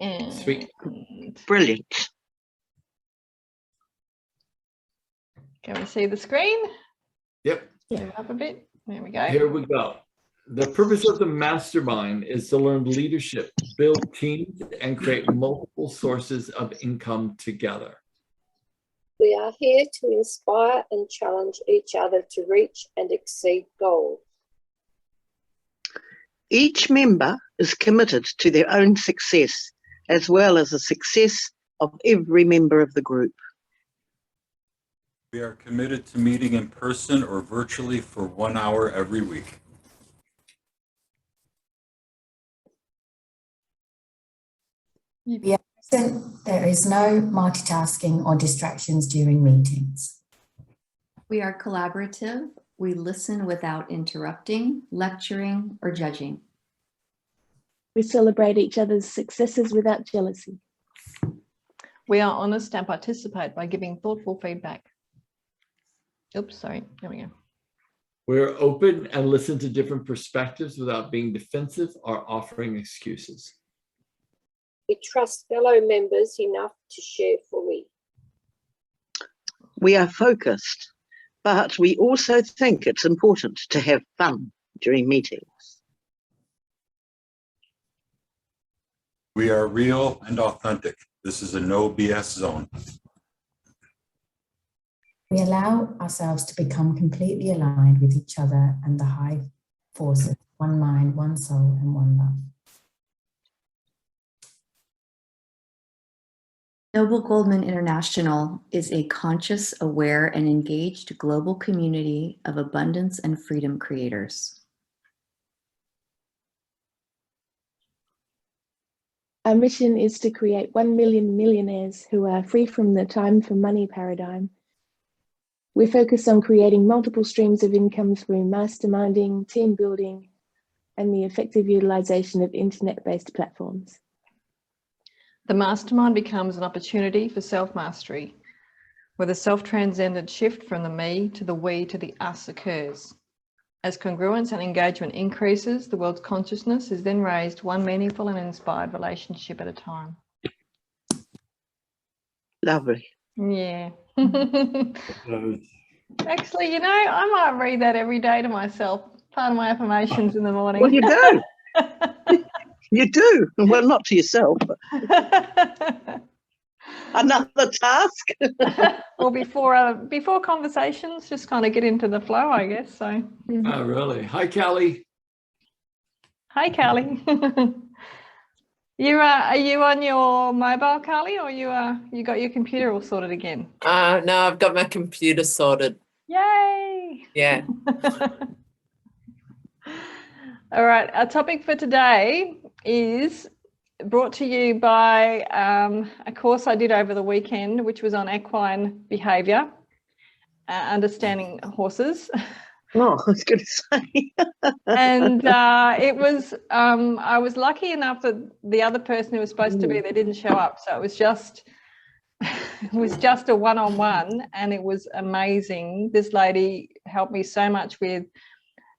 Sweet. Brilliant. Can we see the screen? Yep. Move up a bit. There we go. Here we go. The purpose of the mastermind is to learn leadership, build teams, and create multiple sources of income together. We are here to inspire and challenge each other to reach and exceed goals. Each member is committed to their own success, as well as the success of every member of the group. We are committed to meeting in person or virtually for 1 hour every week. We are present. There is no multitasking or distractions during meetings. We are collaborative. We listen without interrupting, lecturing, or judging. We celebrate each other's successes without jealousy. We are honest and participate by giving thoughtful feedback. Oops, sorry. There we go. We're open and listen to different perspectives without being defensive or offering excuses. We trust fellow members enough to share fully. We are focused, but we also think it's important to have fun during meetings. We are real and authentic. This is a no BS zone. We allow ourselves to become completely aligned with each other and the high forces, one mind, one soul, and one love. Noble Goldman International is a conscious, aware, and engaged global community of abundance and freedom creators. Our mission is to create 1 million millionaires who are free from the time for money paradigm. We focus on creating multiple streams of income through masterminding, team building, and the effective utilization of internet-based platforms. The mastermind becomes an opportunity for self-mastery, where the self-transcendent shift from the me to the we to the us occurs. As congruence and engagement increases, the world's consciousness is then raised one meaningful and inspired relationship at a time. Lovely. Yeah. Actually, you know, I might read that every day to myself, part of my affirmations in the morning. Well, you do. You do. Well, not to yourself, but another task. Or before conversations, just kind of get into the flow, I guess. So. Oh, really? Hi, Callie. Hi, Callie. Are you on your mobile, Callie, or you got your computer all sorted again? No, I've got my computer sorted. Yay! Yeah. All right. Our topic for today is brought to you by a course I did over the weekend, which was on equine behaviour, understanding horses. Oh, I was going to say. And it was, I was lucky enough that the other person who was supposed to be there didn't show up. So it was just a one-on-one, and it was amazing. This lady helped me so much with,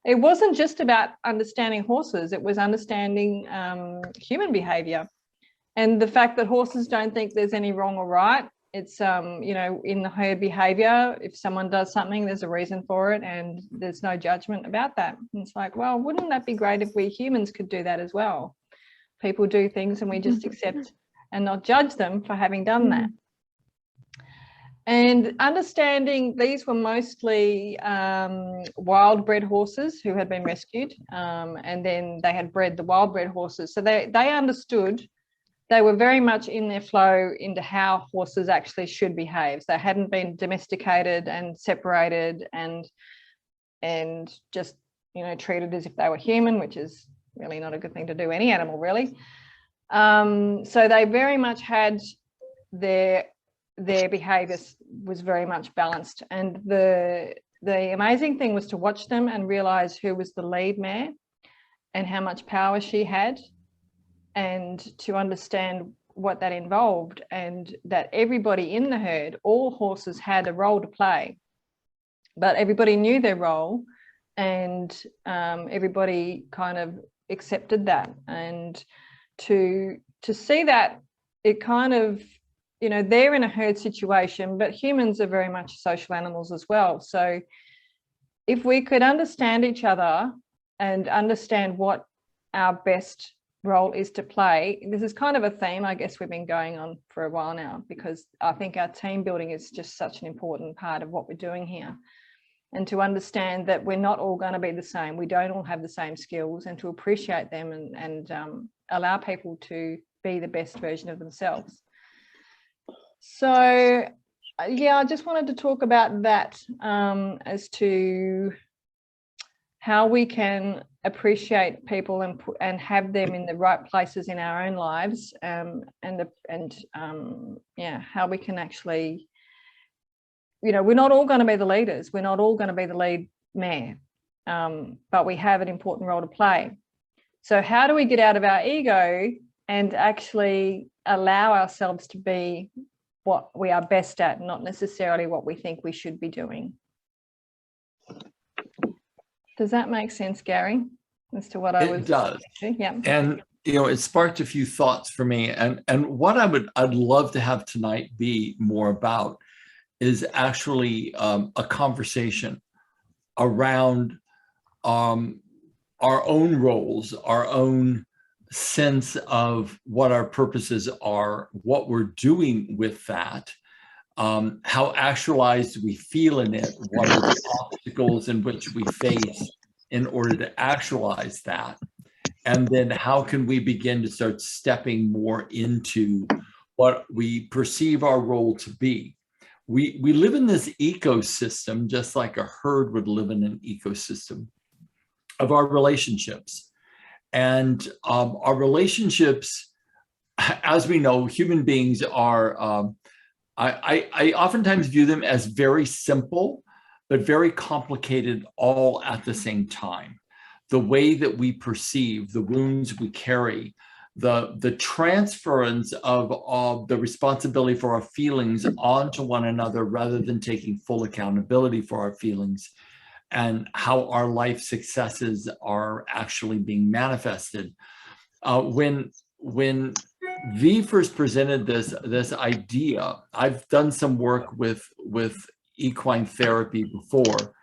it wasn't just about understanding horses, it was understanding human behaviour and the fact that horses don't think there's any wrong or right. It's, you know, in the herd behaviour, if someone does something, there's a reason for it and there's no judgment about that. And it's like, well, wouldn't that be great if we humans could do that as well? People do things and we just accept and not judge them for having done that. And understanding these were mostly wild bred horses who had been rescued, and then they had bred the wild bred horses. So they understood, they were very much in their flow into how horses actually should behave. So they hadn't been domesticated and separated and just, you know, treated as if they were human, which is really not a good thing to do, any animal really. So they very much had their behaviour was very much balanced, and the amazing thing was to watch them and realise who was the lead mare and how much power she had, and to understand what that involved, and that everybody in the herd, all horses had a role to play, but everybody knew their role, and everybody kind of accepted that. And to to see that it kind of, you know, they're in a herd situation, but humans are very much social animals as well. So if we could understand each other and understand what our best role is to play, this is kind of a theme I guess we've been going on for a while now, because I think our team building is just such an important part of what we're doing here. And to understand that we're not all going to be the same, we don't all have the same skills, and to appreciate them and allow people to be the best version of themselves. So yeah, I just wanted to talk about that as to how we can appreciate people and have them in the right places in our own lives, yeah, how we can actually, you know, we're not all going to be the leaders, we're not all going to be the lead mayor, but we have an important role to play. So how do we get out of our ego and actually allow ourselves to be what we are best at, not necessarily what we think we should be doing? Does that make sense, Gary, as to what I was? It does. Yeah. And, you know, it sparked a few thoughts for me. And what I'd love to have tonight be more about is actually a conversation around our own roles, our own sense of what our purposes are, what we're doing with that, how actualized we feel in it, what are the obstacles in which we face in order to actualize that, and then how can we begin to start stepping more into what we perceive our role to be. We live in this ecosystem, just like a herd would live in an ecosystem of our relationships. And our relationships, as we know, human beings are, I oftentimes view them as very simple, but very complicated all at the same time. The way that we perceive, the wounds we carry, the transference of the responsibility for our feelings onto one another rather than taking full accountability for our feelings, and how our life successes are actually being manifested. When V first presented this idea, I've done some work with equine therapy before,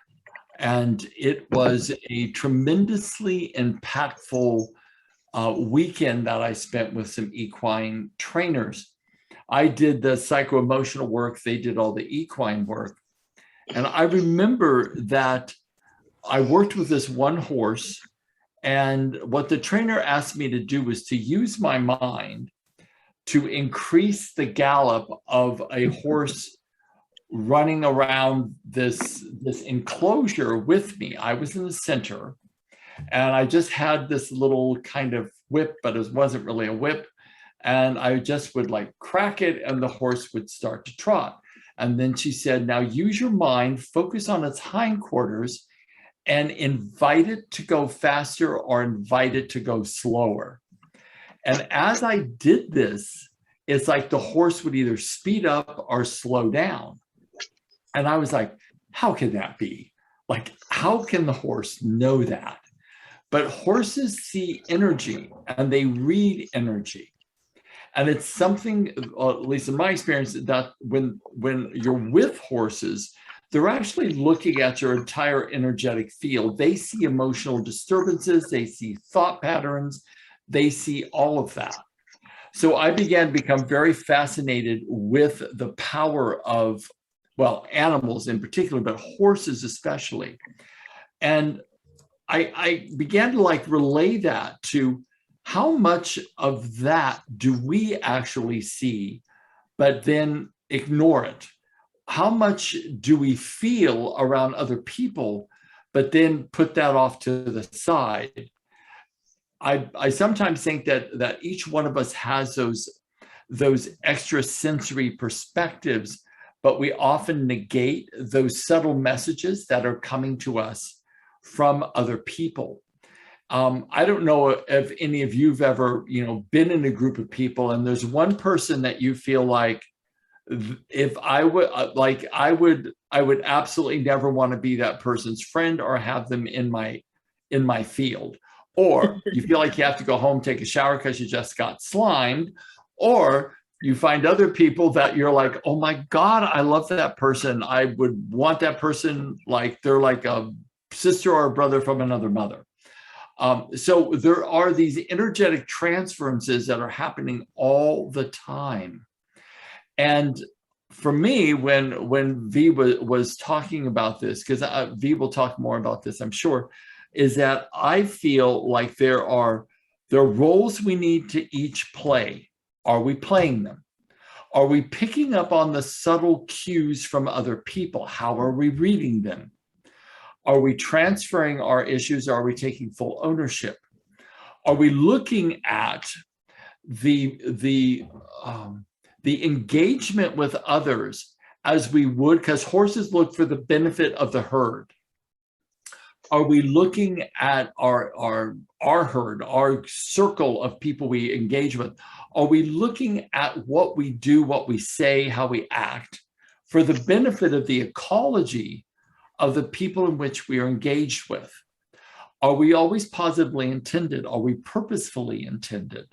and it was a tremendously impactful weekend that I spent with some equine trainers. I did the psycho-emotional work, they did all the equine work. And I remember that I worked with this one horse, and what the trainer asked me to do was to use my mind to increase the gallop of a horse running around this enclosure with me. I was in the center, and I just had this little kind of whip, but it wasn't really a whip. And I just would like crack it, and the horse would start to trot. And then she said, now use your mind, focus on its hindquarters, and invite it to go faster or invite it to go slower. And as I did this, it's like the horse would either speed up or slow down. And I was like, how can that be? Like, how can the horse know that? But horses see energy and they read energy. And it's something, at least in my experience, that when you're with horses, they're actually looking at your entire energetic field. They see emotional disturbances, they see thought patterns, they see all of that. So I began to become very fascinated with the power of, well, animals in particular, but horses especially. And I began to like relay that to how much of that do we actually see, but then ignore it? How much do we feel around other people, but then put that off to the side? I sometimes think that each one of us has those extrasensory perspectives, but we often negate those subtle messages that are coming to us from other people. I don't know if any of you've ever, been in a group of people and there's one person that you feel like, if I would, I would absolutely never want to be that person's friend or have them in my field. or you feel like you have to go home, take a shower because you just got slimed, or you find other people that you're like, oh my God, I love that person. I would want that person, like they're like a sister or a brother from another mother. So there are these energetic transferences that are happening all the time. And for me, when V was talking about this, because V will talk more about this, I'm sure, is that I feel like there are roles we need to each play. Are we playing them? Are we picking up on the subtle cues from other people? How are we reading them? Are we transferring our issues? Are we taking full ownership? Are we looking at the engagement with others as we would, because horses look for the benefit of the herd? Are we looking at our herd, our circle of people we engage with? Are we looking at what we do, what we say, how we act for the benefit of the ecology of the people in which we are engaged with? Are we always positively intended? Are we purposefully intended?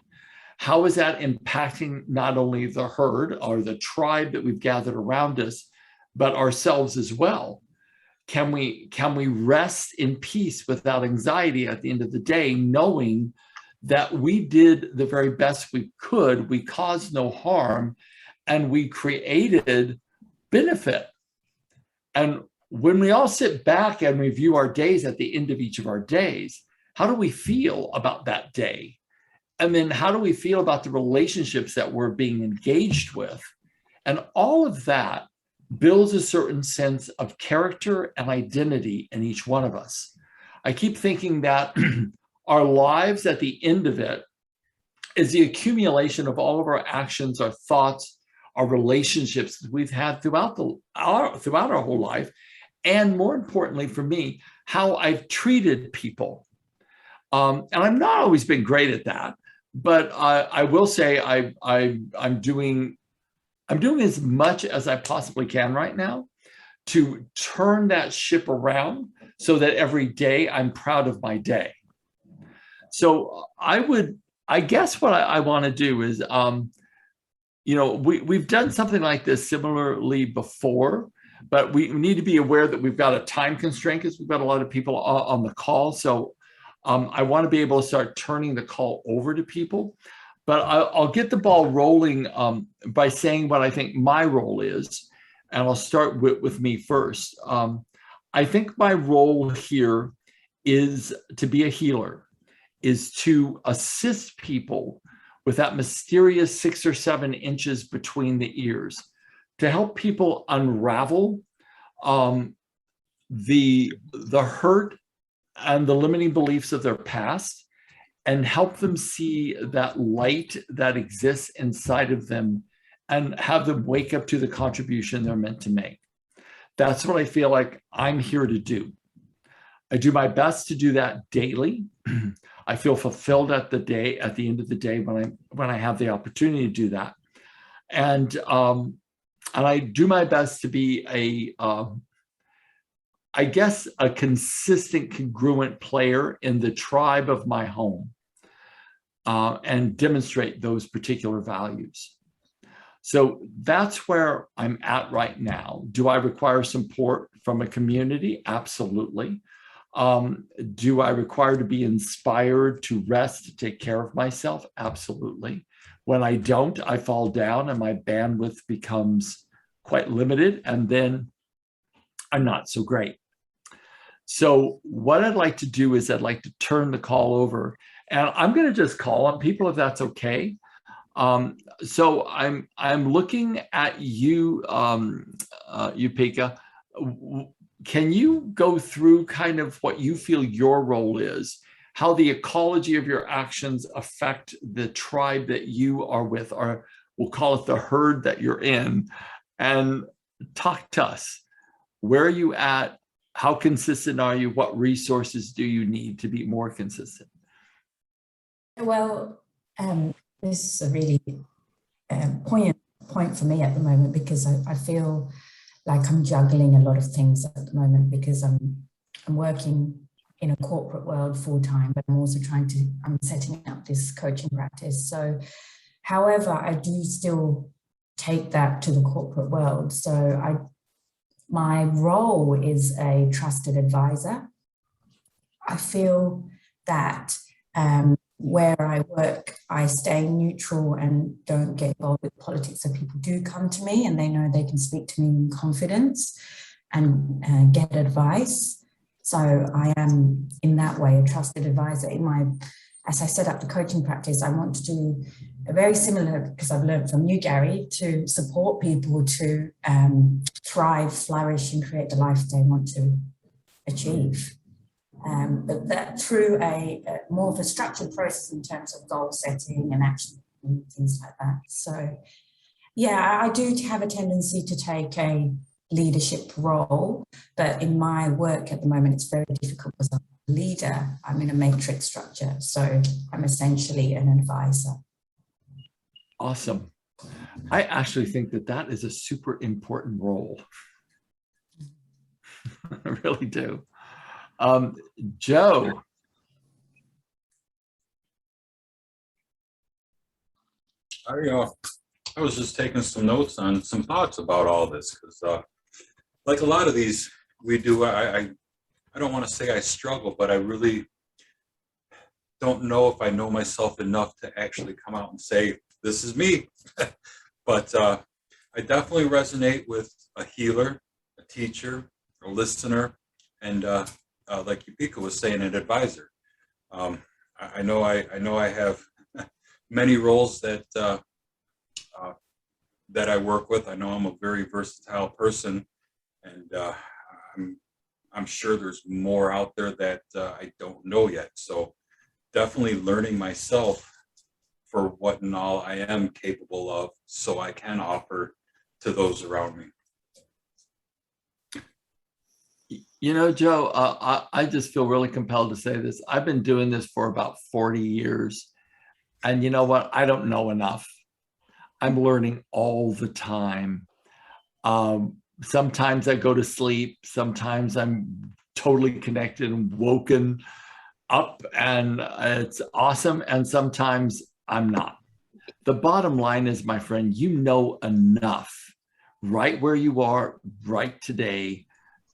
How is that impacting not only the herd or the tribe that we've gathered around us, but ourselves as well? Can we rest in peace without anxiety at the end of the day, knowing that we did the very best we could, we caused no harm, and we created benefit? And when we all sit back and review our days at the end of each of our days, how do we feel about that day? And then how do we feel about the relationships that we're being engaged with? And all of that builds a certain sense of character and identity in each one of us. I keep thinking that our lives at the end of it is the accumulation of all of our actions, our thoughts, our relationships that we've had throughout our whole life. And more importantly for me, how I've treated people. And I've not always been great at that, but I will say I'm doing as much as I possibly can right now to turn that ship around so that every day I'm proud of my day. So I guess what I want to do is, we've done something like this similarly before, but we need to be aware that we've got a time constraint because we've got a lot of people on the call. So I want to be able to start turning the call over to people. But I'll get the ball rolling by saying what I think my role is. And I'll start with me first. I think my role here is to be a healer, is to assist people with that mysterious 6 or 7 inches between the ears, to help people unravel the hurt and the limiting beliefs of their past, and help them see that light that exists inside of them and have them wake up to the contribution they're meant to make. That's what I feel like I'm here to do. I do my best to do that daily. I feel fulfilled at the end of the day when I have the opportunity to do that. And I do my best to be I guess a consistent, congruent player in the tribe of my home, and demonstrate those particular values. So that's where I'm at right now. Do I require support from a community? Absolutely. Do I require to be inspired to rest, to take care of myself? Absolutely. When I don't, I fall down and my bandwidth becomes quite limited, and then I'm not so great. So what I'd like to do is I'd like to turn the call over, and I'm going to just call on people if that's okay. So I'm looking at you, Upika. Can you go through kind of what you feel your role is, how the ecology of your actions affect the tribe that you are with, or we'll call it the herd that you're in, and talk to us. Where are you at? How consistent are you? What resources do you need to be more consistent? Well, this is a really poignant point for me at the moment, because I feel like I'm juggling a lot of things at the moment, because I'm working in a corporate world full time, but I'm setting up this coaching practice. So, however, I do still take that to the corporate world. So my role is a trusted advisor. I feel that where I work, I stay neutral and don't get involved with politics. So people do come to me and they know they can speak to me in confidence and get advice. So I am in that way a trusted advisor. As I set up the coaching practice, I want to do a very similar, because I've learned from you, Gary, to support people to thrive, flourish, and create the life they want to achieve. But that through a more of a structured process in terms of goal setting and action and things like that. So yeah, I do have a tendency to take a leadership role, but in my work at the moment, it's very difficult because I'm a leader. I'm in a matrix structure, so I'm essentially an advisor. Awesome. I actually think that that is a super important role. I really do. Joe. I was just taking some notes on some thoughts about all this, because like a lot of these we do, I don't want to say I struggle, but I really don't know if I know myself enough to actually come out and say, this is me. But I definitely resonate with a healer, a teacher, a listener, and like Yupika was saying, an advisor. I know I have many roles that that I work with. I know I'm a very versatile person, and I'm sure there's more out there that I don't know yet. So definitely learning myself for what and all I am capable of, so I can offer to those around me. You know, Joe, I just feel really compelled to say this. I've been doing this for about 40 years. And you know what? I don't know enough. I'm learning all the time. Sometimes I go to sleep. Sometimes I'm totally connected and woken up, and it's awesome. And sometimes I'm not. The bottom line is, my friend, you know enough right where you are right today.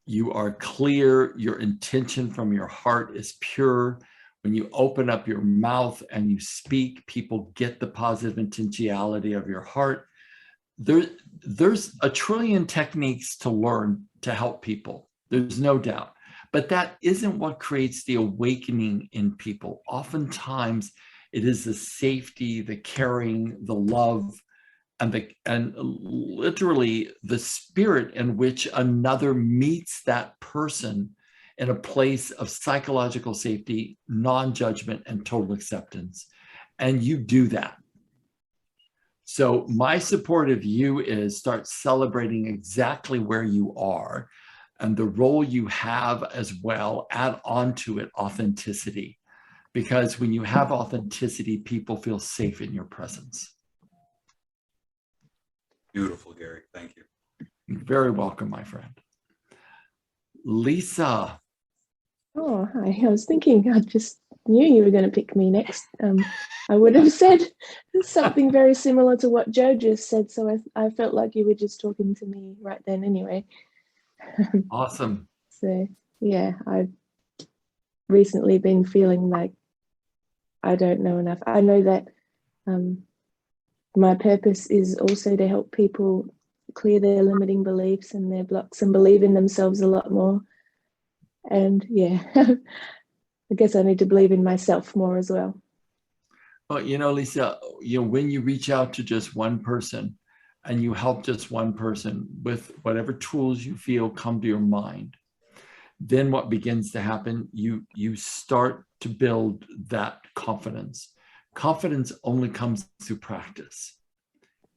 You are clear. Your intention from your heart is pure. When you open up your mouth and you speak, people get the positive intentionality of your heart. There's a trillion techniques to learn to help people. There's no doubt. But that isn't what creates the awakening in people. Oftentimes, it is the safety, the caring, the love, and literally the spirit in which another meets that person in a place of psychological safety, non-judgment, and total acceptance. And you do that. So my support of you is start celebrating exactly where you are and the role you have as well. Add on to it authenticity, because when you have authenticity, people feel safe in your presence. Beautiful, Gary. Thank you. You're very welcome, my friend. Lisa. Oh, hi. I was thinking, I just knew you were going to pick me next. I would have said something very similar to what Joe just said, so I felt like you were just talking to me right then anyway. Awesome. So, yeah, I've recently been feeling like I don't know enough. I know that my purpose is also to help people clear their limiting beliefs and their blocks and believe in themselves a lot more. And yeah, I guess I need to believe in myself more as well. Well, you know, Lisa, when you reach out to just one person and you help just one person with whatever tools you feel come to your mind, then what begins to happen, you start to build that confidence. Confidence only comes through practice.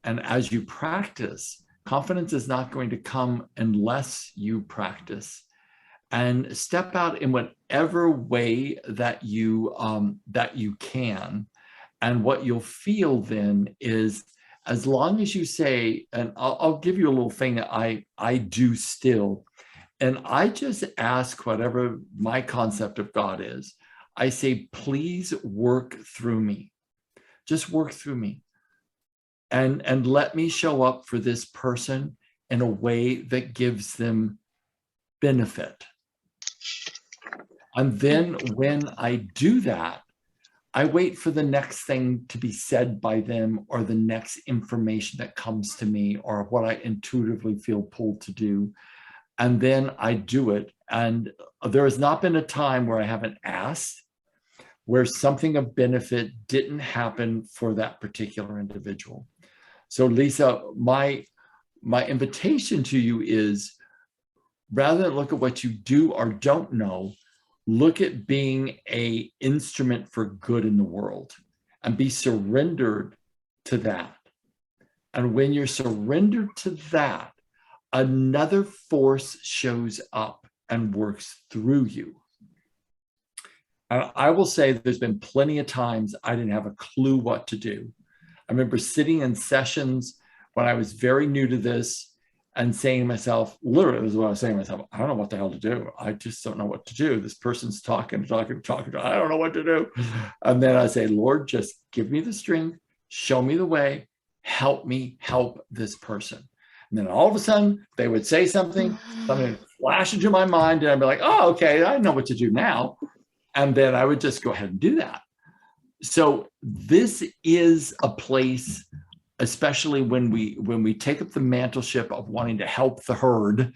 And as you practice, confidence is not going to come unless you practice. And step out in whatever way that you can. And what you'll feel then is, as long as you say, and I'll give you a little thing that I do still, And I just ask whatever my concept of God is. I say, please work through me. Just work through me. And let me show up for this person in a way that gives them benefit. And then when I do that, I wait for the next thing to be said by them, or the next information that comes to me, or what I intuitively feel pulled to do. And then I do it. And there has not been a time where I haven't asked, where something of benefit didn't happen for that particular individual. So Lisa, my invitation to you is, rather than look at what you do or don't know, look at being an instrument for good in the world and be surrendered to that. And when you're surrendered to that, another force shows up and works through you. And I will say there's been plenty of times I didn't have a clue what to do. I remember sitting in sessions when I was very new to this and saying to myself, literally, this is what I was saying to myself, I don't know what the hell to do. I just don't know what to do. This person's talking. I don't know what to do. And then I say, Lord, just give me the string, show me the way, help me help this person. And then all of a sudden they would say something would flash into my mind, and I'd be like, oh, okay, I know what to do now. And then I would just go ahead and do that. So this is a place, especially when we take up the mantleship of wanting to help the herd,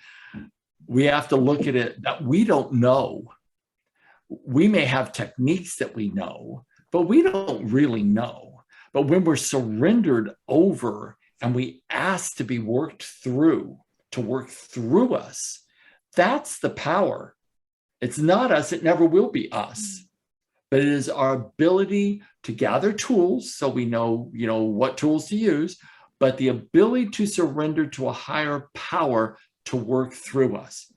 we have to look at it that we don't know. We may have techniques that we know, but we don't really know. But when we're surrendered over and we ask to be worked through, to work through us, that's the power. It's not us, it never will be us. But it is our ability to gather tools so we know, what tools to use, but the ability to surrender to a higher power to work through us.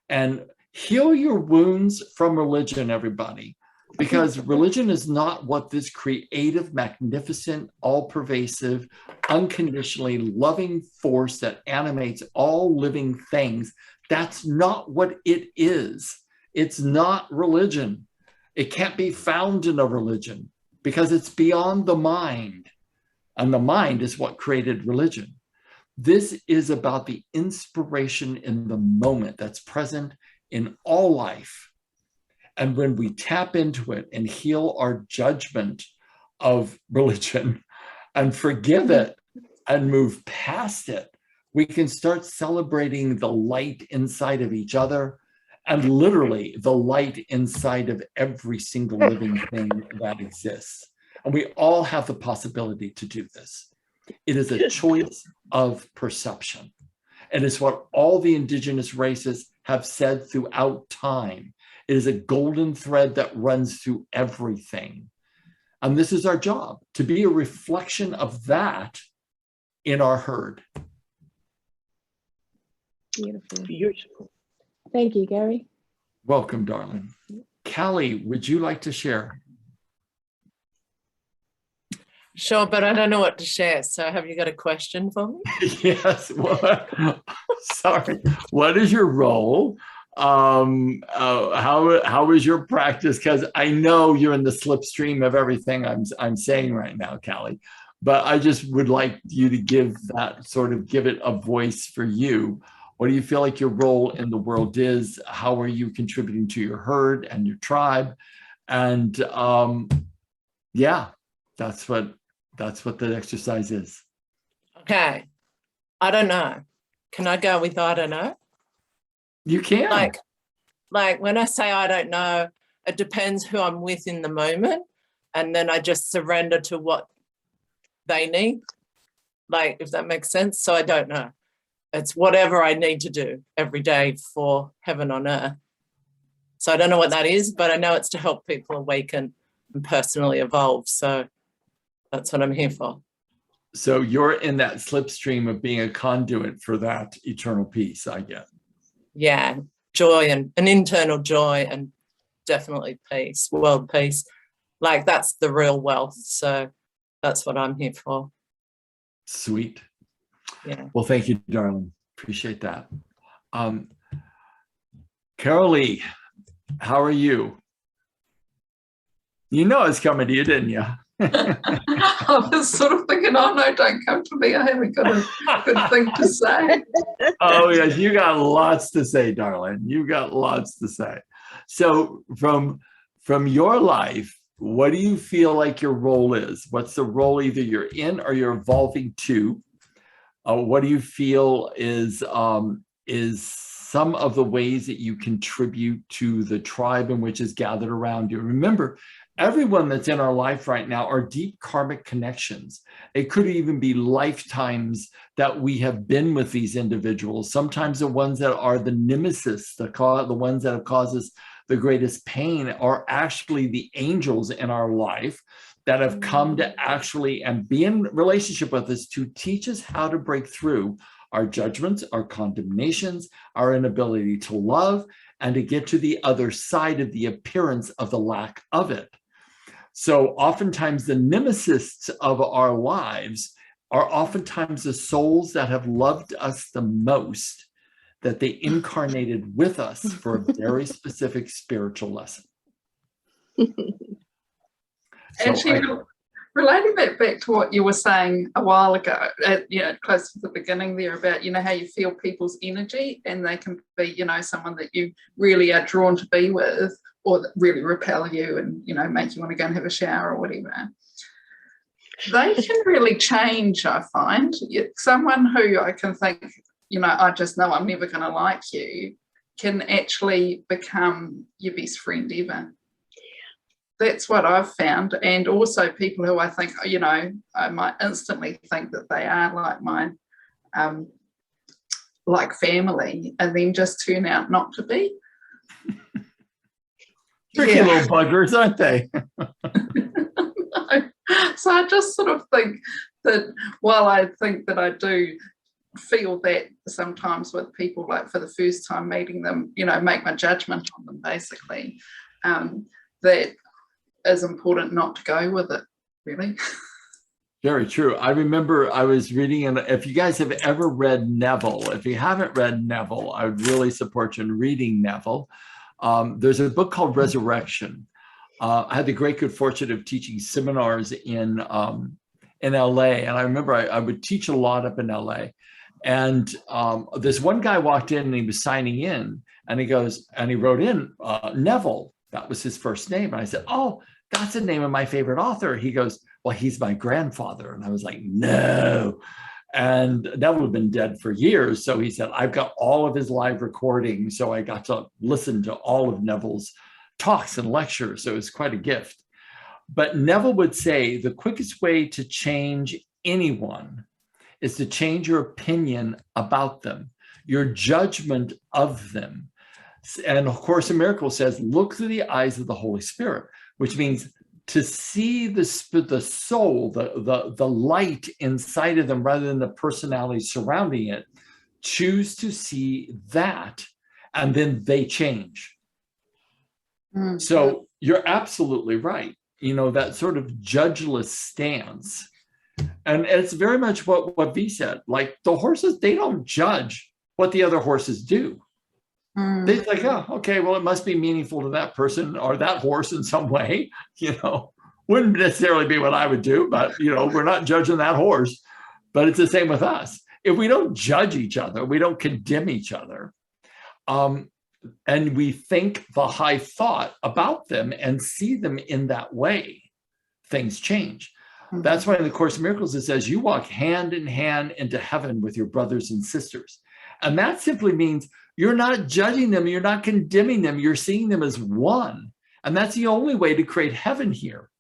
And heal your wounds from religion, everybody, because religion is not what this creative, magnificent, all-pervasive, unconditionally loving force that animates all living things. That's not what it is. It's not religion. It can't be found in a religion because it's beyond the mind. And the mind is what created religion. This is about the inspiration in the moment that's present in all life. And when we tap into it and heal our judgment of religion and forgive it and move past it, we can start celebrating the light inside of each other, and literally the light inside of every single living thing that exists. And we all have the possibility to do this. It is a choice of perception. And it's what all the indigenous races have said throughout time. It is a golden thread that runs through everything. And this is our job, to be a reflection of that in our herd. Beautiful. Beautiful. Thank you, Gary. Welcome, darling. Callie, would you like to share? Sure, but I don't know what to share. So have you got a question for me? Yes. Sorry. What is your role? How is your practice? Because I know you're in the slipstream of everything I'm saying right now, Callie. But I just would like you to give it a voice for you. What do you feel like your role in the world is? How are you contributing to your herd and your tribe? And yeah, that's what the exercise is. Okay. I don't know. Can I go with I don't know? You can. Like when I say I don't know, it depends who I'm with in the moment. And then I just surrender to what they need. Like, if that makes sense. So I don't know. It's whatever I need to do every day for heaven on earth. So I don't know what that is, but I know it's to help people awaken and personally evolve. So that's what I'm here for. So you're in that slipstream of being a conduit for that eternal peace, I guess. Yeah, joy and an internal joy and definitely peace, world peace. Like that's the real wealth. So that's what I'm here for. Sweet. Yeah. Well, thank you, darling. Appreciate that. Carolee, how are you? You know it's coming to you, didn't you? I was sort of thinking, oh no, don't come to me. I haven't got a good thing to say. Oh yes, you got lots to say, darling. You got lots to say. So from your life, what do you feel like your role is? What's the role either you're in or you're evolving to? What do you feel is some of the ways that you contribute to the tribe in which is gathered around you? Remember, everyone that's in our life right now are deep karmic connections. It could even be lifetimes that we have been with these individuals. Sometimes the ones that are the nemesis, the ones that have caused us the greatest pain, are actually the angels in our life that have come to actually and be in relationship with us to teach us how to break through our judgments, our condemnations, our inability to love, and to get to the other side of the appearance of the lack of it. So oftentimes the nemesis of our lives are oftentimes the souls that have loved us the most, that they incarnated with us for a very specific spiritual lesson. Actually, relating that back to what you were saying a while ago, close to the beginning there about, how you feel people's energy, and they can be, someone that you really are drawn to be with, or that really repel you and, make you want to go and have a shower or whatever. They can really change, I find. Someone who I can think, I just know I'm never going to like you, can actually become your best friend ever. That's what I've found. And also people who I think, I might instantly think that they are like mine, like family, and then just turn out not to be. Tricky little buggers, aren't they? So I just sort of think that while I think that I do feel that sometimes with people, like for the first time meeting them, make my judgment on them basically, that is important not to go with it, really. Very true. I remember I was reading, and if you guys have ever read Neville, if you haven't read Neville, I would really support you in reading Neville. There's a book called Resurrection. I had the great good fortune of teaching seminars in LA, and I remember I would teach a lot up in LA. And this one guy walked in and he was signing in, and he goes, and he wrote in Neville. That was his first name. And I said, oh, that's the name of my favorite author. He goes, well, he's my grandfather. And I was like, no. And Neville had been dead for years. So he said, I've got all of his live recordings. So I got to listen to all of Neville's talks and lectures. So it was quite a gift. But Neville would say the quickest way to change anyone is to change your opinion about them, your judgment of them. And of course, A Miracle says, look through the eyes of the Holy Spirit, which means to see the soul, the light inside of them rather than the personality surrounding it. Choose to see that, and then they change. Mm-hmm. So you're absolutely right. That sort of judgeless stance. And it's very much what V said. Like the horses, they don't judge what the other horses do. They're like, oh, okay, well, it must be meaningful to that person or that horse in some way. Wouldn't necessarily be what I would do, but, we're not judging that horse. But it's the same with us. If we don't judge each other, we don't condemn each other, and we think the high thought about them and see them in that way, things change. Mm-hmm. That's why in the Course in Miracles, it says you walk hand in hand into heaven with your brothers and sisters. And that simply means you're not judging them. You're not condemning them. You're seeing them as one. And that's the only way to create heaven here.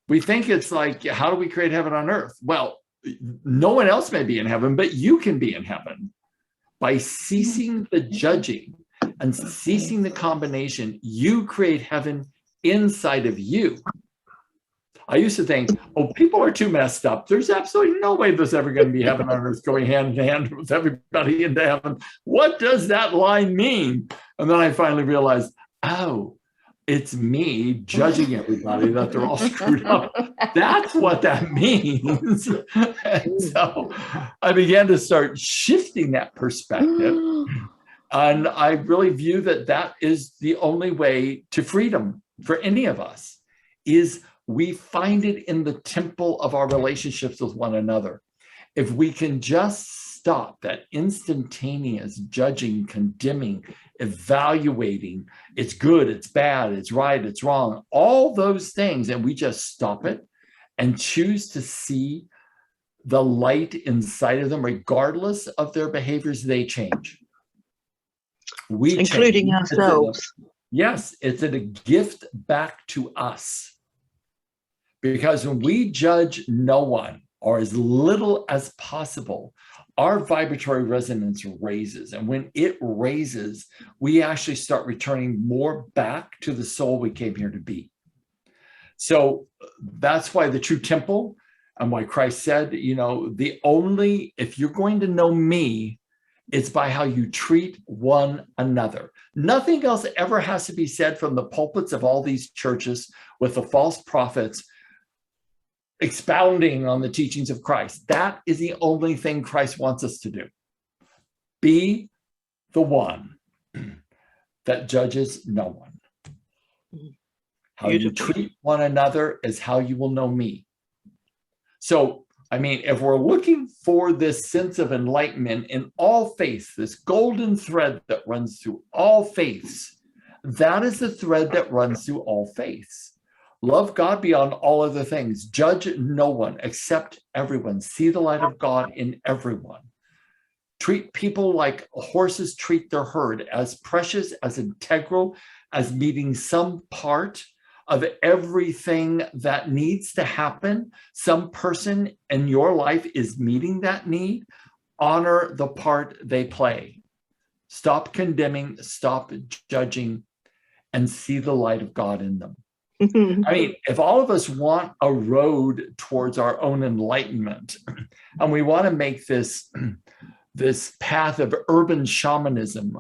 We think it's like, how do we create heaven on earth? Well, no one else may be in heaven, but you can be in heaven by ceasing the judging and ceasing the combination. You create heaven inside of you. I used to think, oh, people are too messed up. There's absolutely no way there's ever going to be heaven on earth going hand in hand with everybody into heaven. What does that line mean? And then I finally realized, oh, it's me judging everybody that they're all screwed up. That's what that means. And so I began to start shifting that perspective And I really view that that is the only way to freedom for any of us, is we find it in the temple of our relationships with one another. If we can just stop that instantaneous judging, condemning, evaluating, it's good, it's bad, it's right, it's wrong, all those things, and we just stop it and choose to see the light inside of them, regardless of their behaviors, they change. We Including change. ourselves. Yes, it's a gift back to us. Because when we judge no one, or as little as possible, our vibratory resonance raises. And when it raises, we actually start returning more back to the soul we came here to be. So that's why the true temple, and why Christ said, you know, if you're going to know me, it's by how you treat one another. Nothing else ever has to be said from the pulpits of all these churches with the false prophets expounding on the teachings of Christ. That is the only thing Christ wants us to do. Be the one that judges no one. How you treat one another is how you will know me. So, I mean, if we're looking for this sense of enlightenment in all faiths, this golden thread that runs through all faiths, that is the thread that runs through all faiths. Love God beyond all other things. Judge no one, accept everyone. See the light of God in everyone. Treat people like horses treat their herd, as precious, as integral, as meeting some part of everything that needs to happen. Some person in your life is meeting that need. Honor the part they play. Stop condemning, stop judging, and see the light of God in them. I mean, if all of us want a road towards our own enlightenment, and we want to make this path of urban shamanism,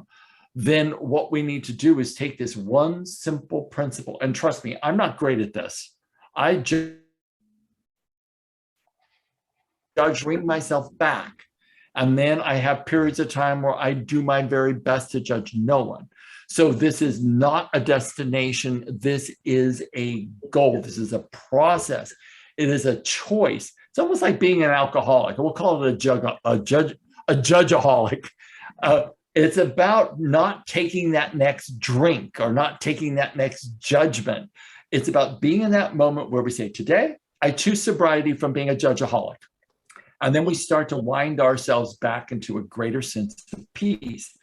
then what we need to do is take this one simple principle. And trust me, I'm not great at this. I judge, bring myself back. And then I have periods of time where I do my very best to judge no one. So this is not a destination. This is a goal. This is a process. It is a choice. It's almost like being an alcoholic. We'll call it a judgeaholic. It's about not taking that next drink or not taking that next judgment. It's about being in that moment where we say, today, I choose sobriety from being a judgeaholic. And then we start to wind ourselves back into a greater sense of peace.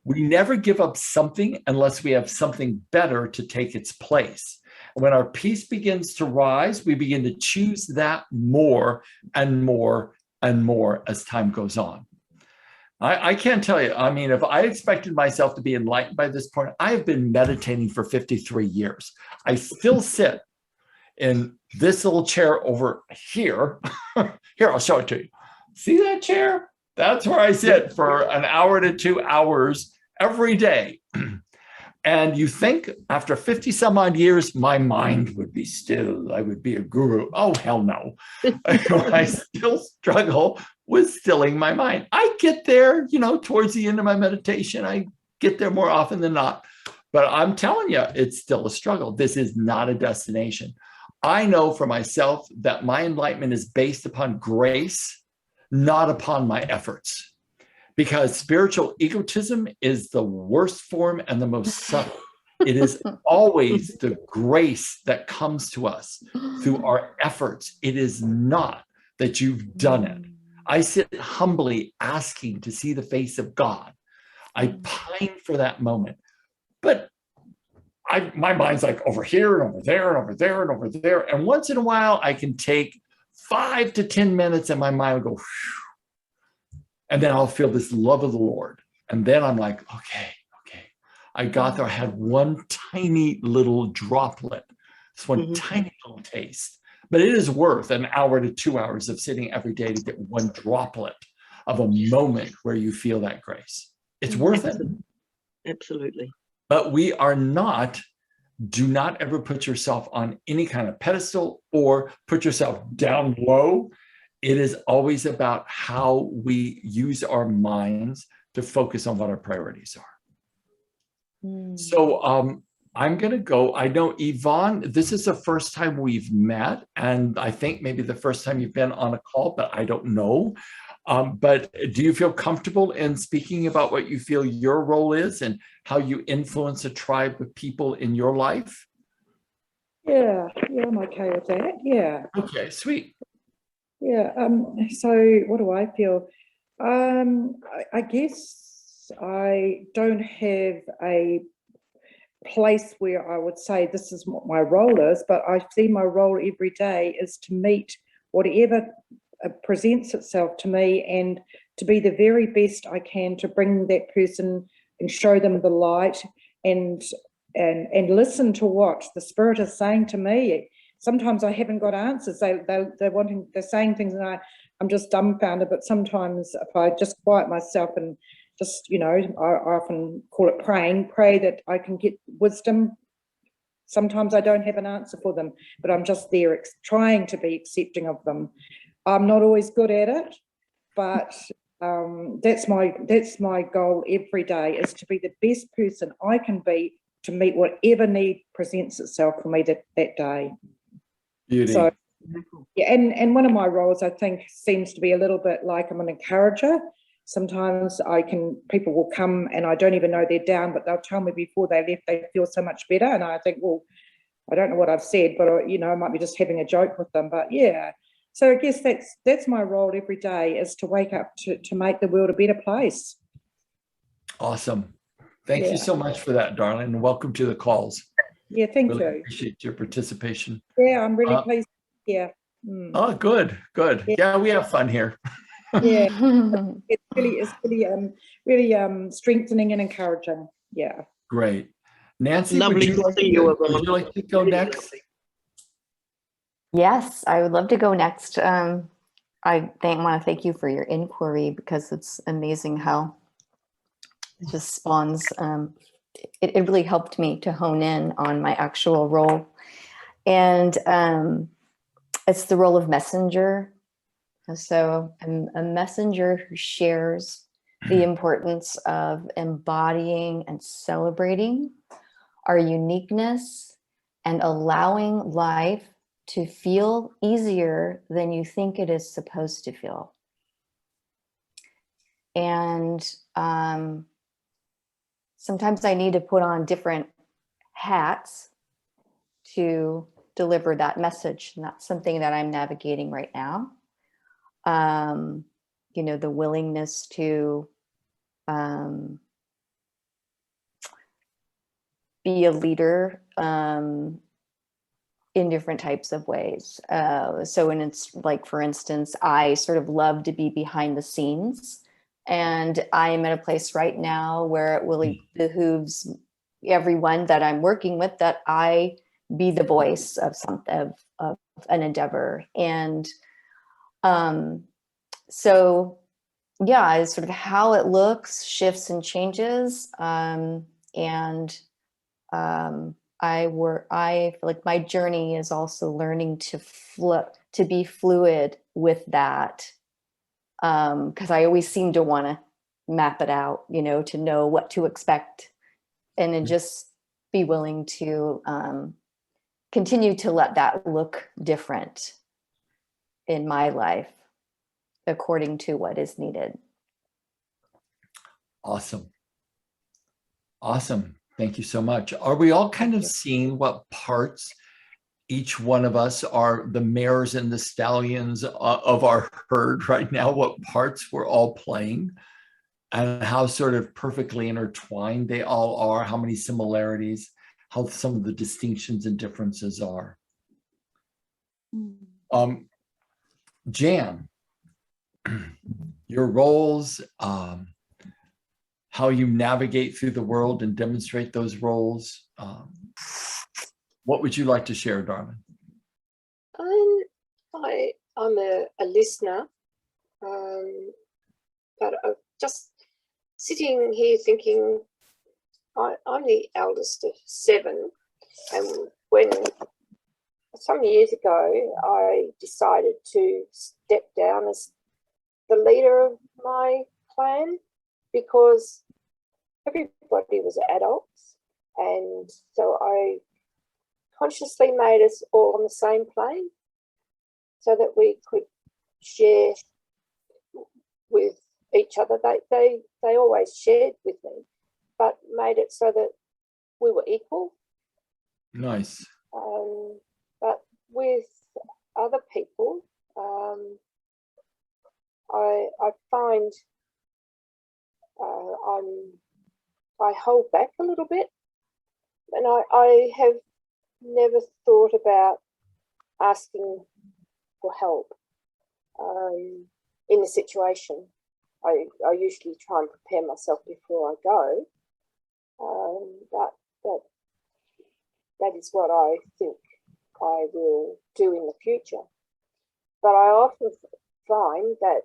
We never give up something unless we have something better to take its place. When our peace begins to rise, we begin to choose that more and more and more as time goes on. I can't tell you, I mean, if I expected myself to be enlightened by this point, I have been meditating for 53 years. I still sit in this little chair over here. Here, I'll show it to you. See that chair? That's where I sit for an hour to 2 hours every day. And you think after 50 some odd years, my mind would be still, I would be a guru. Oh, hell no. I still struggle with stilling my mind. I get there, you know, towards the end of my meditation. I get there more often than not. But I'm telling you, it's still a struggle. This is not a destination. I know for myself that my enlightenment is based upon grace, not upon my efforts. Because spiritual egotism is the worst form and the most subtle. It is always the grace that comes to us through our efforts. It is not that you've done it. I sit humbly asking to see the face of God. I pine for that moment. But my mind's like over here and over there and over there and over there. And once in a while, I can take 5 to 10 minutes and my mind will go, whew. And then I'll feel this love of the Lord. And then I'm like, okay. I got there. I had one tiny little droplet, this one tiny little taste. But it is worth an hour to 2 hours of sitting every day to get one droplet of a moment where you feel that grace. It's worth it. Absolutely. But do not ever put yourself on any kind of pedestal or put yourself down low. It is always about how we use our minds to focus on what our priorities are. Mm. So I'm going to go. I know, Yvonne, this is the first time we've met, and I think maybe the first time you've been on a call, but I don't know. But do you feel comfortable in speaking about what you feel your role is and how you influence a tribe of people in your life? Yeah, I'm okay with that. Yeah. Okay, sweet. Yeah. So what do I feel? I guess I don't have a place where I would say this is what my role is, but I see my role every day is to meet whatever presents itself to me and to be the very best I can to bring that person and show them the light and listen to what the Spirit is saying to me. Sometimes I haven't got answers. They're saying things and I'm just dumbfounded, but sometimes if I just quiet myself and just, I often call it pray that I can get wisdom. Sometimes I don't have an answer for them, but I'm just there trying to be accepting of them. I'm not always good at it, but that's my goal every day, is to be the best person I can be to meet whatever need presents itself for me that day. Beauty. So, yeah, and one of my roles, I think, seems to be a little bit like I'm an encourager. Sometimes people will come and I don't even know they're down, but they'll tell me before they left they feel so much better. And I think, well, I don't know what I've said, but I might be just having a joke with them. But yeah, so I guess that's my role every day, is to wake up to make the world a better place. Awesome. Thank you so much for that, darling, and welcome to the calls. Yeah, thank Really you. Appreciate your participation. Yeah, I'm really pleased. Yeah. Oh, good. Yeah, we have fun here. Yeah, it's really strengthening and encouraging. Yeah. Great. Nancy, Lovely to see you, would Yvonne. you like to go next? Yes, I would love to go next. I want to thank you for your inquiry, because it's amazing how it just spawns. It really helped me to hone in on my actual role. And it's the role of messenger. So I'm a messenger who shares the importance of embodying and celebrating our uniqueness and allowing life to feel easier than you think it is supposed to feel. And sometimes I need to put on different hats to deliver that message. And that's something that I'm navigating right now. The willingness to be a leader in different types of ways. So when it's like, for instance, I sort of love to be behind the scenes, and I'm at a place right now where it really behooves everyone that I'm working with that I be the voice of an endeavor. And so yeah, it's sort of how it looks shifts and changes. I feel like my journey is also learning to be fluid with that. Because I always seem to want to map it out, to know what to expect, and then just be willing to continue to let that look different in my life according to what is needed. Awesome. Thank you so much. Are we all kind of seeing what parts each one of us are the mares and the stallions of our herd right now, what parts we're all playing, and how sort of perfectly intertwined they all are, how many similarities, how some of the distinctions and differences are. Jan, your roles, how you navigate through the world and demonstrate those roles. What would you like to share, darling? I'm a listener, but I'm just sitting here thinking, I'm the eldest of 7, and when some years ago I decided to step down as the leader of my clan, because everybody was adults, and so I consciously made us all on the same plane so that we could share with each other. They always shared with me, but made it so that we were equal. Nice. But with other people, I find I hold back a little bit, and I have never thought about asking for help in a situation. I usually try and prepare myself before I go, but that is what I think I will do in the future. But I often find that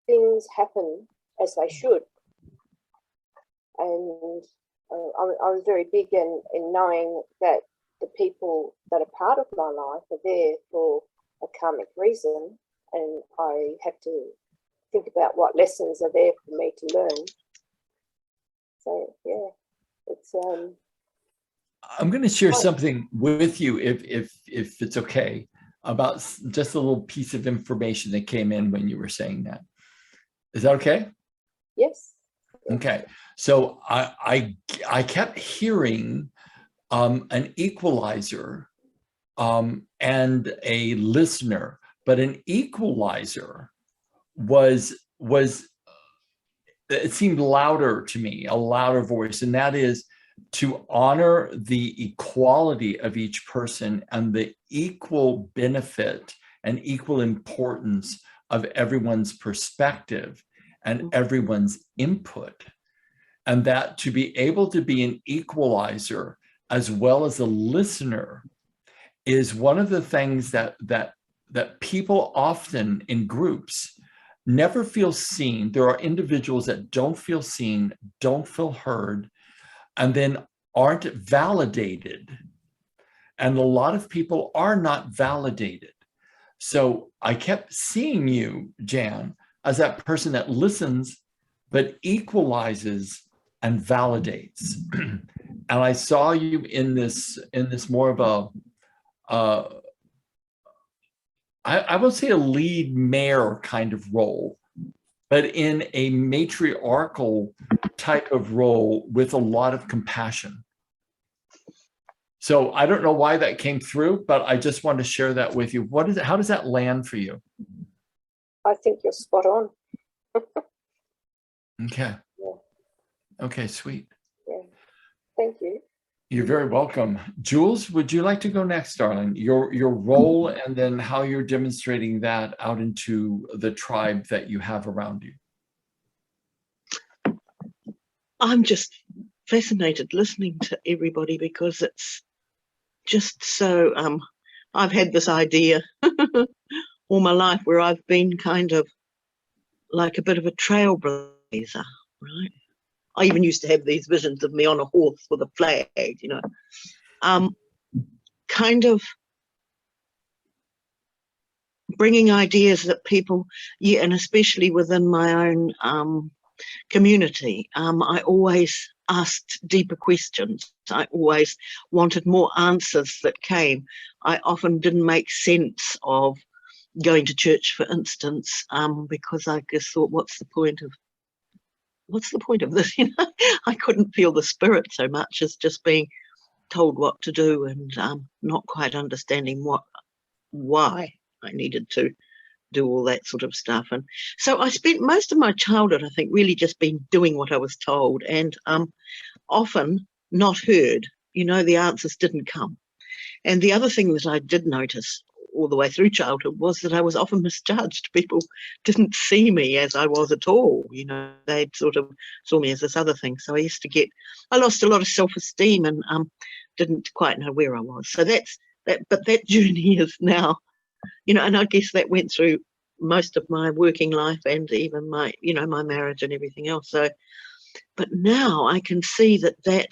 things happen as they should. And I was very big in knowing that the people that are part of my life are there for a karmic reason, and I have to think about what lessons are there for me to learn. So yeah, it's I'm going to share something with you, if it's okay, about just a little piece of information that came in when you were saying that. Is that okay? yes. Okay. So I kept hearing an equalizer and a listener, but an equalizer was it seemed louder to me, a louder voice, and that is to honor the equality of each person and the equal benefit and equal importance of everyone's perspective and everyone's input. And that to be able to be an equalizer as well as a listener is one of the things that people often in groups never feel seen. There are individuals that don't feel seen, don't feel heard, and then aren't validated. And a lot of people are not validated. So I kept seeing you, Jan, as that person that listens, but equalizes and validates. And I saw you in this more of a, I would say a lead mayor kind of role, but in a matriarchal type of role with a lot of compassion. So I don't know why that came through, but I just wanted to share that with you. What is it? How does that land for you? I think you're spot on. Okay. Yeah. Okay, sweet. Yeah. Thank you. You're very welcome. Jules, would you like to go next, darling? Your role and then how you're demonstrating that out into the tribe that you have around you. I'm just fascinated listening to everybody because it's just so, I've had this idea all my life where I've been kind of like a bit of a trailblazer, right? I even used to have these visions of me on a horse with a flag, you know, kind of bringing ideas that people, yeah, and especially within my own community, I always asked deeper questions. I always wanted more answers that came. I often didn't make sense of going to church, for instance, because I just thought, what's the point of this? You know, I couldn't feel the spirit so much as just being told what to do and not quite understanding why I needed to do all that sort of stuff. And so I spent most of my childhood, I think, really just been doing what I was told, and often not heard. You know, the answers didn't come. And the other thing that I did notice all the way through childhood was that I was often misjudged. People didn't see me as I was at all. You know, they sort of saw me as this other thing. So I lost a lot of self-esteem and didn't quite know where I was. So but that journey is now, you know, and I guess that went through most of my working life and even my, you know, my marriage and everything else. So, but now I can see that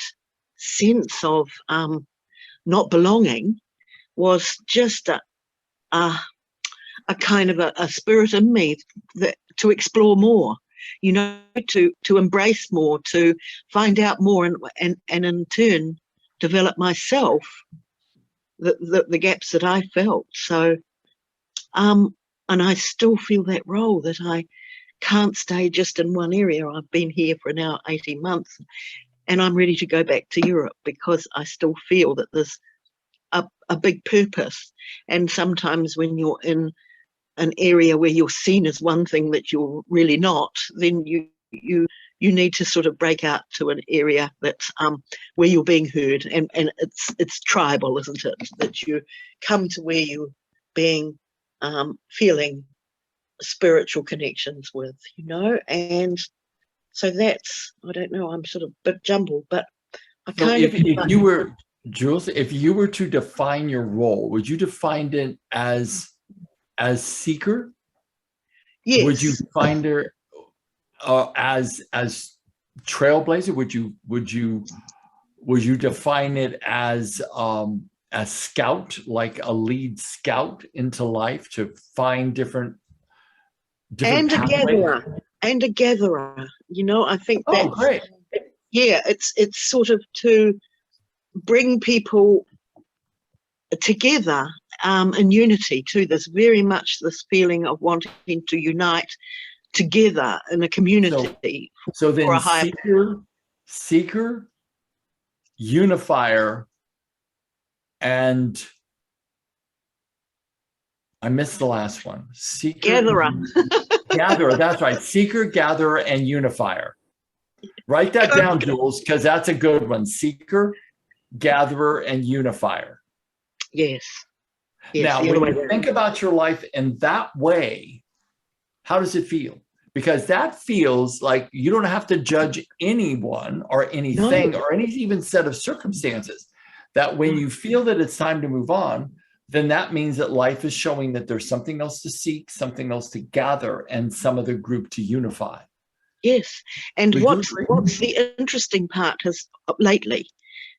sense of not belonging was just a kind of a spirit in me to explore more. you know, to embrace more, to find out more, and in turn develop myself the gaps that I felt. So and I still feel that role, that I can't stay just in one area. I've been here for now 18 months, and I'm ready to go back to Europe because I still feel that there's a big purpose. And sometimes when you're in an area where you're seen as one thing that you're really not, then you need to sort of break out to an area that's where you're being heard, and it's tribal, isn't it? That you come to where you're being feeling spiritual connections with, you know. And so that's, I don't know, I'm sort of a bit jumbled, but I So kind if of you were, Jules, if you were to define your role, would you define it as seeker? yes. Would you find her as trailblazer? Would you define it as scout, like a lead scout into life to find different and a pathways? gatherer, you know. I think Oh, that's, great. yeah, it's sort of to bring people together in unity too. There's very much this feeling of wanting to unite together in a community. So then for a higher seeker, unifier, and I missed the last one. Seeker, gatherer. gatherer, that's right. Seeker, gatherer, and unifier. Write that down, Jules, because that's a good one. Seeker, gatherer, and unifier. Yes. Now, the other way when you around. think about your life in that way, how does it feel? Because that feels like you don't have to judge anyone or anything or any even set of circumstances. That when you feel that it's time to move on, then that means that life is showing that there's something else to seek, something else to gather, and some other group to unify. Yes. And Would you what's agree? the interesting part has lately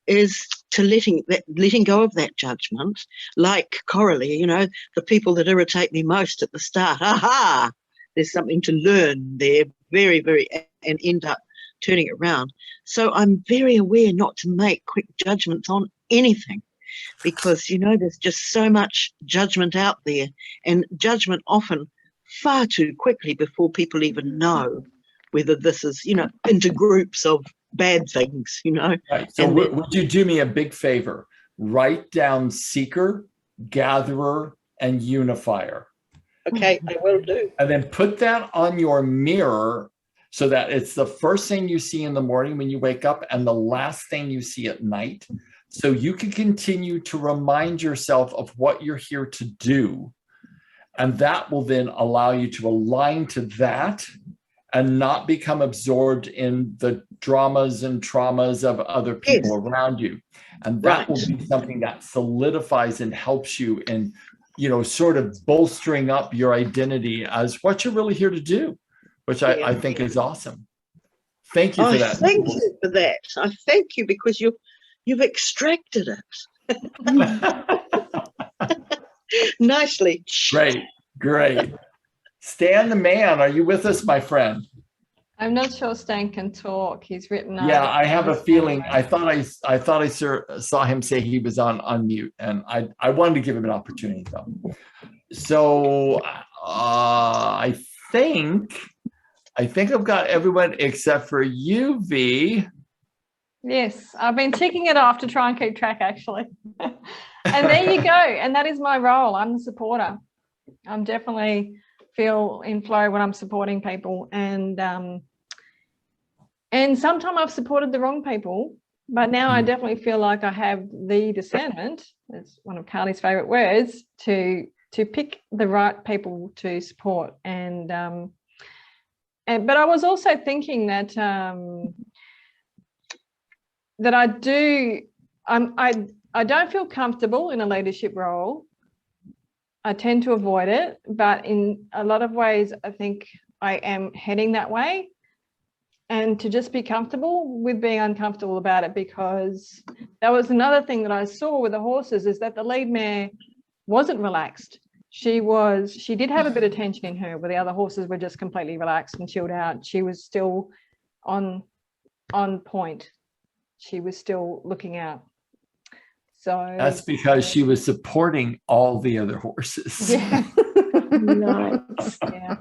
is to letting go of that judgment, like Coralie, you know, the people that irritate me most at the start. Aha! There's something to learn there, very, very, and end up turning it around. So I'm very aware not to make quick judgments on anything, because, you know, there's just so much judgment out there, and judgment often far too quickly before people even know whether this is, you know, into groups of bad things, you know. Right. So And would you do me a big favor? Write down seeker, gatherer, and unifier. Okay, I will do. And then put that on your mirror so that it's the first thing you see in the morning when you wake up and the last thing you see at night. So you can continue to remind yourself of what you're here to do. And that will then allow you to align to that and not become absorbed in the dramas and traumas of other people around you. And that will be something that solidifies and helps you in, you know, sort of bolstering up your identity as what you're really here to do, which I think is awesome. Thank you for that. Thank you for that. I thank you, because you've extracted it. Nicely. Great. Stan the man, are you with us, my friend? I'm not sure Stan can talk. He's written. Yeah, I have a feeling. I thought I saw him say he was on mute, and I wanted to give him an opportunity though. So I think I've got everyone except for you, V. Yes, I've been ticking it off to try and keep track, actually. And there you go. And that is my role. I'm the supporter. I'm definitely feel in flow when I'm supporting people, and sometimes I've supported the wrong people, but now I definitely feel like I have the discernment, it's one of Carly's favorite words, to pick the right people to support. And but I was also thinking that that I don't feel comfortable in a leadership role. I tend to avoid it, but in a lot of ways, I think I am heading that way. And to just be comfortable with being uncomfortable about it, because that was another thing that I saw with the horses, is that the lead mare wasn't relaxed. she did have a bit of tension in her, where the other horses were just completely relaxed and chilled out. She was still on point. She was still looking out. So That's because she was supporting all the other horses. yeah. Nice. Yeah.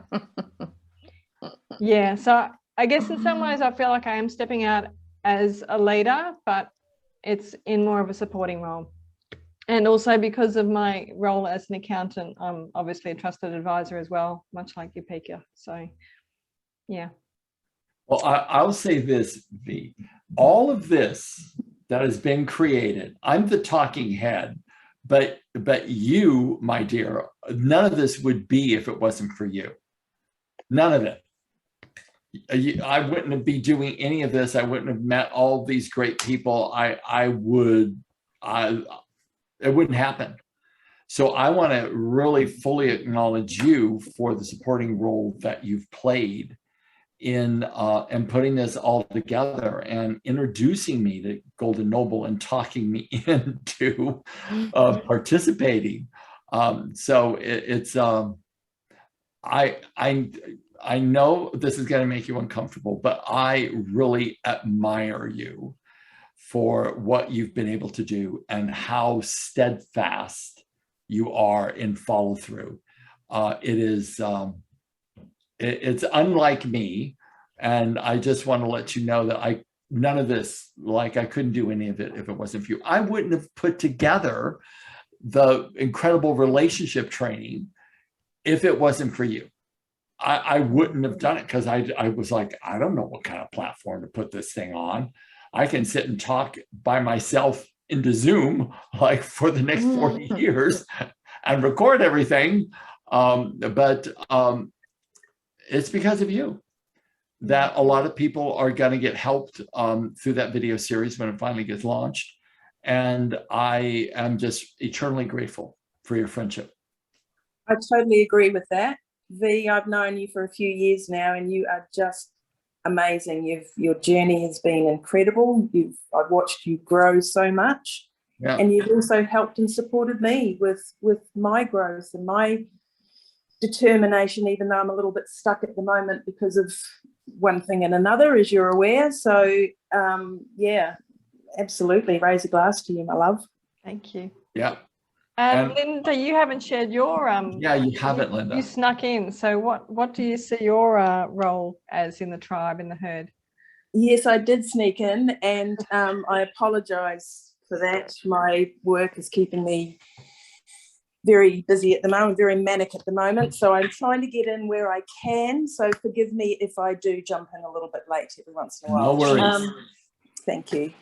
Yeah. So I guess in some ways I feel like I am stepping out as a leader, but it's in more of a supporting role. And also because of my role as an accountant, I'm obviously a trusted advisor as well, much like Yupika. So yeah. Well, I'll say this, V. All of this that has been created, I'm the talking head, but you, my dear, none of this would be if it wasn't for you. None of it. I wouldn't be doing any of this. I wouldn't have met all these great people. It wouldn't happen. So I want to really fully acknowledge you for the supporting role that you've played in putting this all together and introducing me to Golden Noble and talking me into participating. So it's I know this is going to make you uncomfortable, but I really admire you for what you've been able to do and how steadfast you are in follow through. It's unlike me. And I just want to let you know that none of this, like I couldn't do any of it if it wasn't for you. I wouldn't have put together the incredible relationship training if it wasn't for you. I wouldn't have done it because I was like, I don't know what kind of platform to put this thing on. I can sit and talk by myself into Zoom like for the next 40 years and record everything. But it's because of you that a lot of people are going to get helped through that video series when it finally gets launched. And I am just eternally grateful for your friendship. I totally agree with that. V, I've known you for a few years now and you are just amazing. Your journey has been incredible. I've watched you grow so much. Yeah. And you've also helped and supported me with my growth and my determination, even though I'm a little bit stuck at the moment because of one thing and another, as you're aware. So yeah, absolutely. Raise a glass to you, my love. Thank you. Yeah. Linda, you haven't shared your yeah, you haven't, Linda. You snuck in. So what do you see your role as in the tribe, in the herd? Yes, I did sneak in, and I apologize for that. My work is keeping me very busy at the moment, very manic at the moment. So I'm trying to get in where I can. So forgive me if I do jump in a little bit late every once in a while. No worries. Thank you.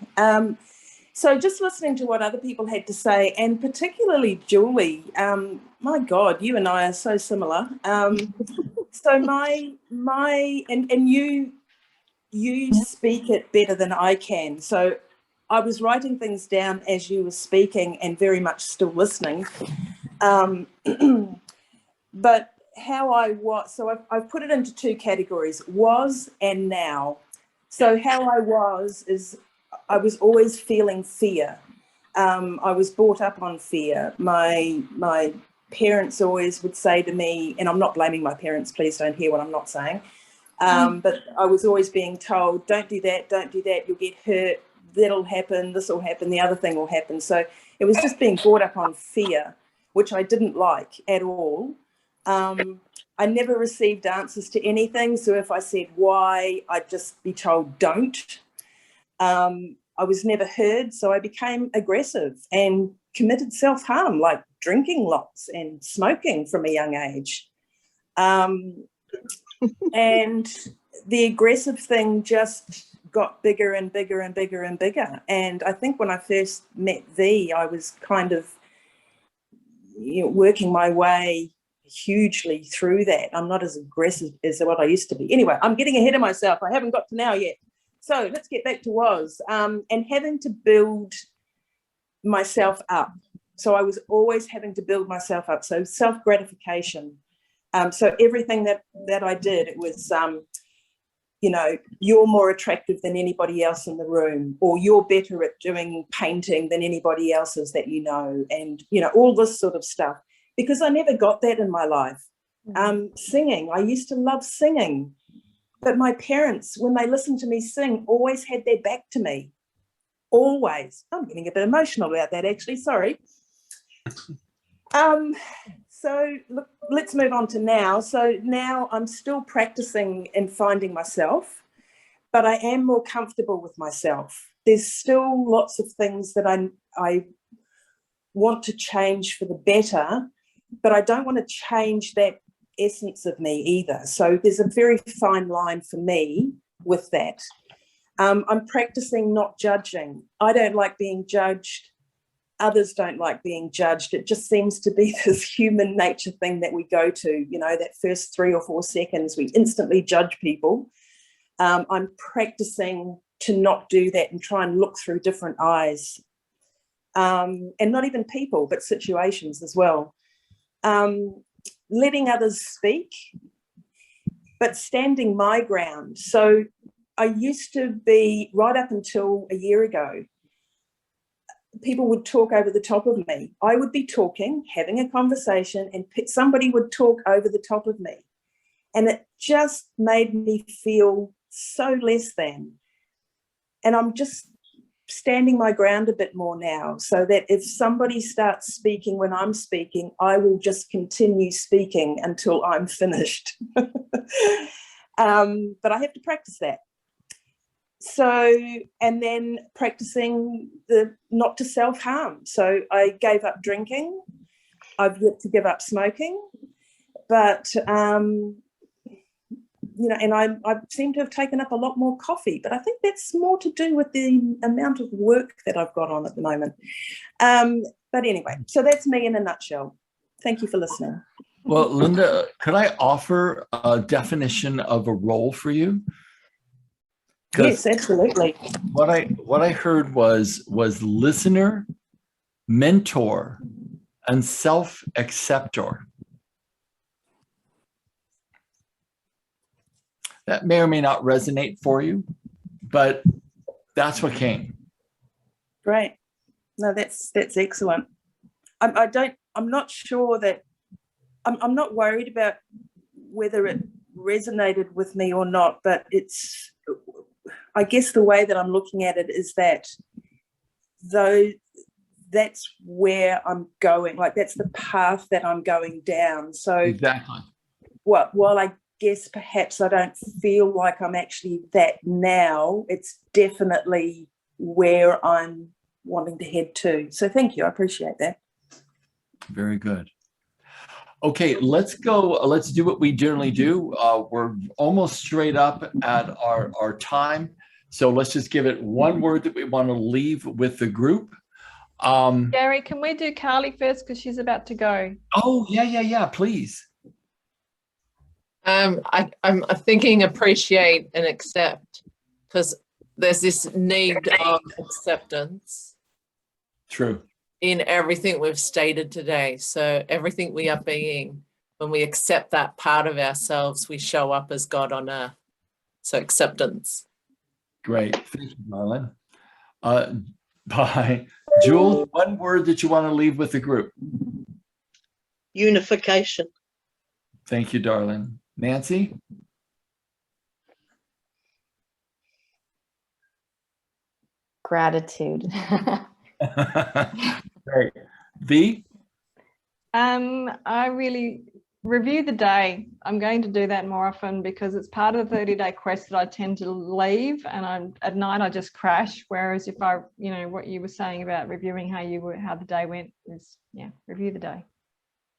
So just listening to what other people had to say, and particularly Julie, my God, you and I are so similar. So and you speak it better than I can. So I was writing things down as you were speaking and very much still listening. But how I was, so I've put it into two categories, was and now. So how I was is I was always feeling fear. I was brought up on fear. My parents always would say to me, and I'm not blaming my parents, please don't hear what I'm not saying, but I was always being told, don't do that, you'll get hurt, that'll happen, this will happen, the other thing will happen. So it was just being brought up on fear, which I didn't like at all. I never received answers to anything. So if I said why, I'd just be told don't. I was never heard, so I became aggressive and committed self-harm, like drinking lots and smoking from a young age. And the aggressive thing just got bigger and bigger and bigger and bigger. And I think when I first met V, I was kind of working my way hugely through that. I'm not as aggressive as what I used to be. Anyway, I'm getting ahead of myself. I haven't got to now yet. So let's get back to was and having to build myself up. So I was always having to build myself up. So self-gratification. So everything that I did, it was, you're more attractive than anybody else in the room, or you're better at doing painting than anybody else is that you know, and, all this sort of stuff. because I never got that in my life. Singing, I used to love singing, but my parents, when they listened to me sing, always had their back to me. Always. I'm getting a bit emotional about that, actually. Sorry. So look, let's move on to now. So now I'm still practicing and finding myself, but I am more comfortable with myself. There's still lots of things that I want to change for the better, but I don't want to change that essence of me either. So there's a very fine line for me with that. I'm practicing not judging. I don't like being judged. Others don't like being judged. It just seems to be this human nature thing that we go to, you know, that first 3 or 4 seconds, we instantly judge people. I'm practicing to not do that and try and look through different eyes. And not even people, but situations as well. Letting others speak, but standing my ground. So I used to be, right up until a year ago, people would talk over the top of me. I would be talking, having a conversation, and somebody would talk over the top of me. And it just made me feel so less than. And I'm just standing my ground a bit more now, so that if somebody starts speaking when I'm speaking, I will just continue speaking until I'm finished. But I have to practice that. So, and then practicing the not to self-harm. So I gave up drinking. I've yet to give up smoking, but you know, and I seem to have taken up a lot more coffee, but I think that's more to do with the amount of work that I've got on at the moment. But anyway, so that's me in a nutshell. Thank you for listening. Well, Linda, could I offer a definition of a role for you? Yes, absolutely. What I heard was listener, mentor, and self-acceptor. That may or may not resonate for you, but that's what came. Great. No, that's excellent. I'm not sure that I'm not worried about whether it resonated with me or not, but it's, I guess the way that I'm looking at it is that though that's where I'm going, like that's the path that I'm going down. So exactly. While I guess perhaps I don't feel like I'm actually that now, it's definitely where I'm wanting to head to. So thank you. I appreciate that. Very good. Okay, let's go. Let's do what we generally do. We're almost straight up at our time. So let's just give it one word that we want to leave with the group. Gary, can we do Carly first because she's about to go? Oh, yeah, please. I'm thinking appreciate and accept, because there's this need of acceptance. True. In everything we've stated today. So everything we are being, when we accept that part of ourselves, we show up as God on earth. So acceptance. Great. Thank you, Marlon. Bye. Jules, one word that you want to leave with the group. Unification. Thank you, darling. Nancy? Gratitude. Great. V? I really review the day. I'm going to do that more often because it's part of the 30-day quest that I tend to leave, and at night I just crash. Whereas if I, you know, what you were saying about reviewing how the day went is, yeah, review the day.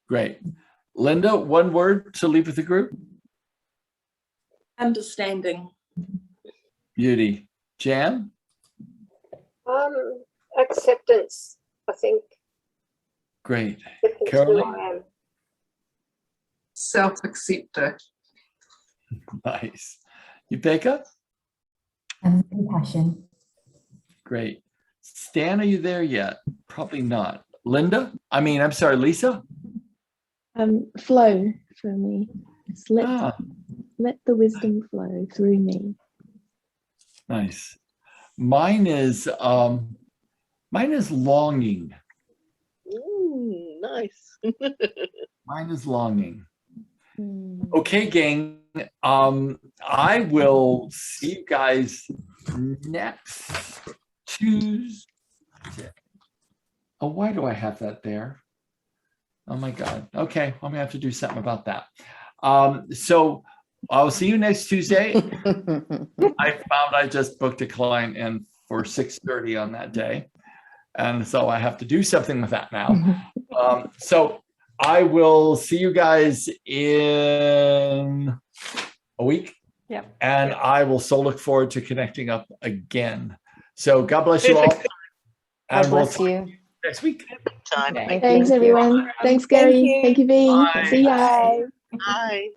Great. Linda, one word to leave with the group? Understanding. Beauty. Jan? Acceptance, I think. Great. Acceptance Caroline? who I am. Self-acceptor. Nice. Yupeka? Compassion. Great. Stan, are you there yet? Probably not. Linda? I'm sorry, Lisa? Flow for me. Just let the wisdom flow through me. Nice. Mine is longing. Ooh. nice. Mine is longing. Hmm. Okay, gang. I will see you guys next Tuesday. Oh, why do I have that there? Oh my God. Okay, I'm gonna have to do something about that. So I'll see you next Tuesday. I found I just booked a client in for 6:30 on that day. And so I have to do something with that now. So I will see you guys in a week. Yep. And I will so look forward to connecting up again. So God bless you all. Perfect And God we'll bless talk you. next week. time. Okay. Thanks, you. everyone. Thanks, Gary. Thank you, V. Bye. See ya. Bye.